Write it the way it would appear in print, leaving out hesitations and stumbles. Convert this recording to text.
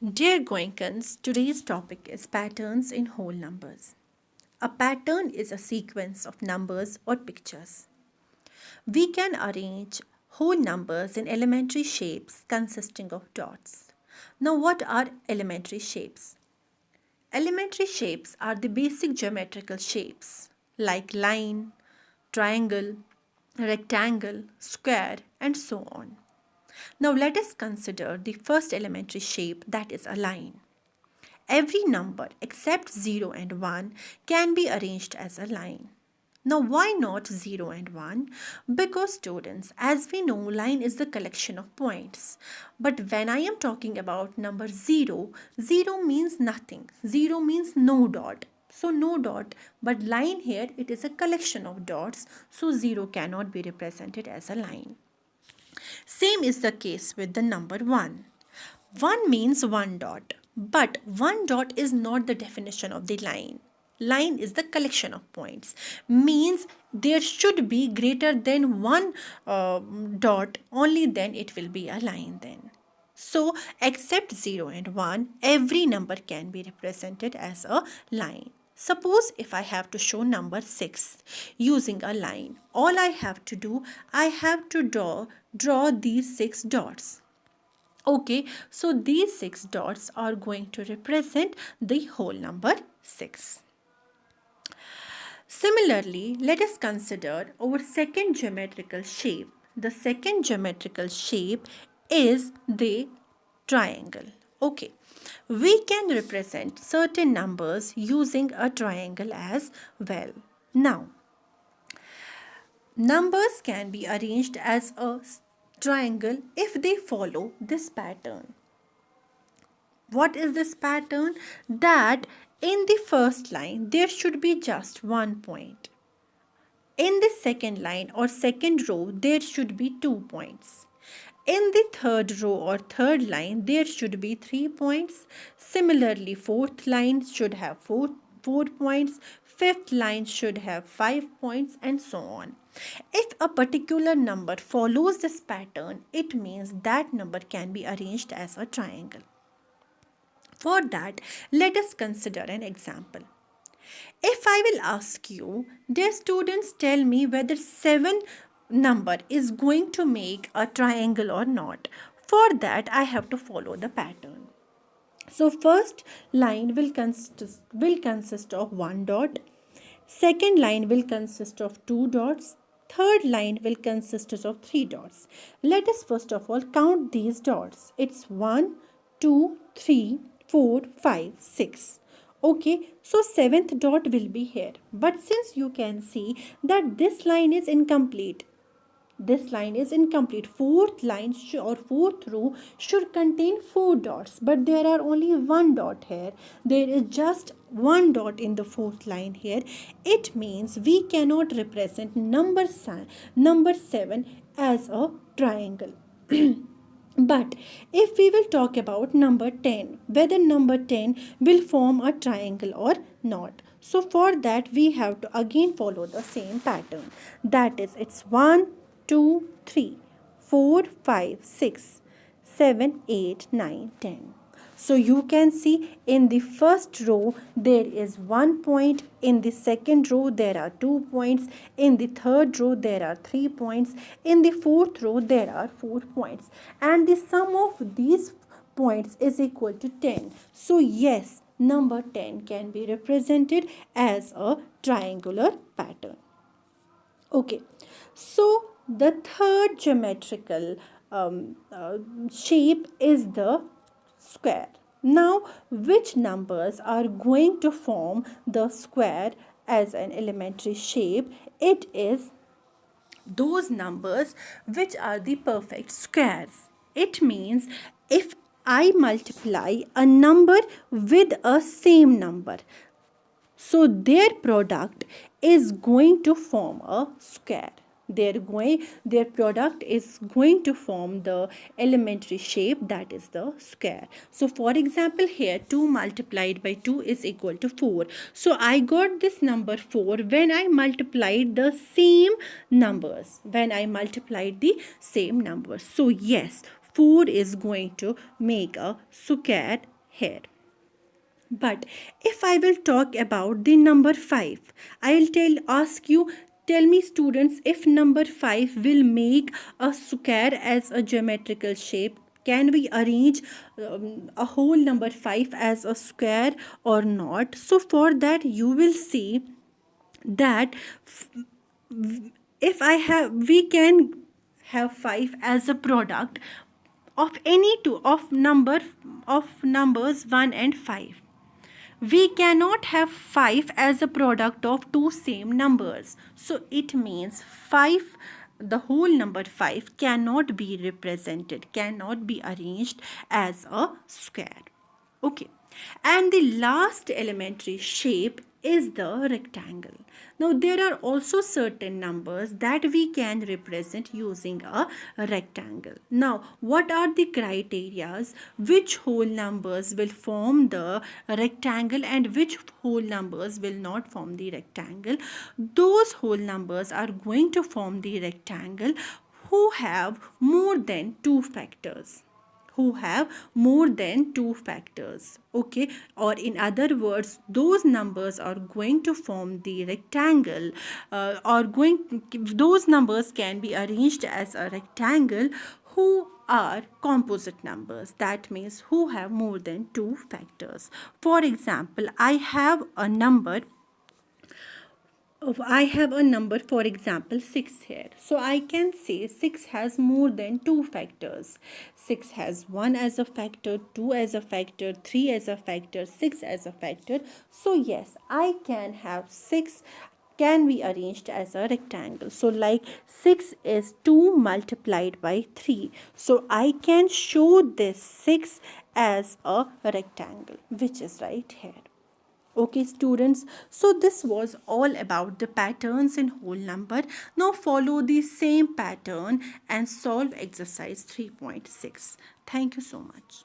Dear Goenkans, today's topic is patterns in whole numbers. A pattern is a sequence of numbers or pictures. We can arrange whole numbers in elementary shapes consisting of dots. Now, what are elementary shapes? Elementary shapes are the basic geometrical shapes like line, triangle, rectangle, square, and so on. Now, let us consider the first elementary shape, that is a line. Every number except 0 and 1 can be arranged as a line. Now, why not 0 and 1? Because, students, as we know, line is the collection of points. But when I am talking about number 0, 0 means nothing. 0 means no dot. So, no dot. But line here, it is a collection of dots. So, 0 cannot be represented as a line. Same is the case with the number 1. 1 means one dot, but one dot is not the definition of the line. Line is the collection of points, means there should be greater than one dot, only then it will be a line then. So, except 0 and 1, every number can be represented as a line. Suppose if I have to show number 6 using a line, all I have to do, I have to draw these 6 dots. Okay, so these 6 dots are going to represent the whole number 6. Similarly, let us consider our second geometrical shape. The second geometrical shape is the triangle. Okay, we can represent certain numbers using a triangle as well. Now, numbers can be arranged as a triangle if they follow this pattern. What is this pattern? That in the first line there should be just 1 point. In the second line or second row there should be 2 points. In the third row or third line there should be 3 points. Similarly, fourth line should have 4 points. Fifth line should have 5 points, and so on. If a particular number follows this pattern, it means that number can be arranged as a triangle. For that, let us consider an example. If I will ask you, dear students, tell me whether 7 number is going to make a triangle or not. For that, I have to follow the pattern. So, first line will consist of 1 dot. Second line will consist of 2 dots. Third line will consist of 3 dots. Let us first of all count these dots. It's 1, 2, 3, 4, 5, 6. Okay, so 7th dot will be here. But since you can see that this line is incomplete, fourth line or fourth row should contain 4 dots, but there are only 1 dot here. There is just 1 dot in the fourth line here. It means we cannot represent number 7 as a triangle. But if we will talk about number 10, whether number 10 will form a triangle or not. So for that we have to again follow the same pattern. That is, it's 1, 2, 3, 4, 5, 6, 7, 8, 9, 10. So you can see in the first row there is 1 point, in the second row there are 2 points, in the third row there are 3 points, in the fourth row there are 4 points, and the sum of these points is equal to 10. So yes, number 10 can be represented as a triangular pattern. Okay, so the third geometrical shape is the square. Now, which numbers are going to form the square as an elementary shape? It is those numbers which are the perfect squares. It means if I multiply a number with a same number, so their product is going to form a square. Their product is going to form the elementary shape, that is the square. So for example, here 2 multiplied by 2 is equal to 4. So I got this number 4 when I multiplied the same numbers. So yes, 4 is going to make a square here. But if I will talk about the number 5, I'll ask you, tell me students, if number 5 will make a square as a geometrical shape, can we arrange a whole number 5 as a square or not? So for that you will see that if I have, we can have 5 as a product of any two of numbers 1 and 5. We cannot have 5 as a product of two same numbers. So it means 5, the whole number 5 cannot be represented, cannot be arranged as a square. Okay. And the last elementary shape is the rectangle. Now there are also certain numbers that we can represent using a rectangle. Now what are the criterias? Which whole numbers will form the rectangle and which whole numbers will not form the rectangle? Those whole numbers are going to form the rectangle who have more than two factors, who have more than two factors. Okay, or in other words, those numbers are going to form the rectangle, those numbers can be arranged as a rectangle who are composite numbers. That means who have more than two factors. For example, I have a number, for example, 6 here. So I can say 6 has more than two factors. 6 has 1 as a factor, 2 as a factor, 3 as a factor, 6 as a factor. So yes, I can have 6 can be arranged as a rectangle. So like 6 is 2 multiplied by 3. So I can show this 6 as a rectangle, which is right here. Okay students, so this was all about the patterns in whole number. Now follow the same pattern and solve exercise 3.6. Thank you so much.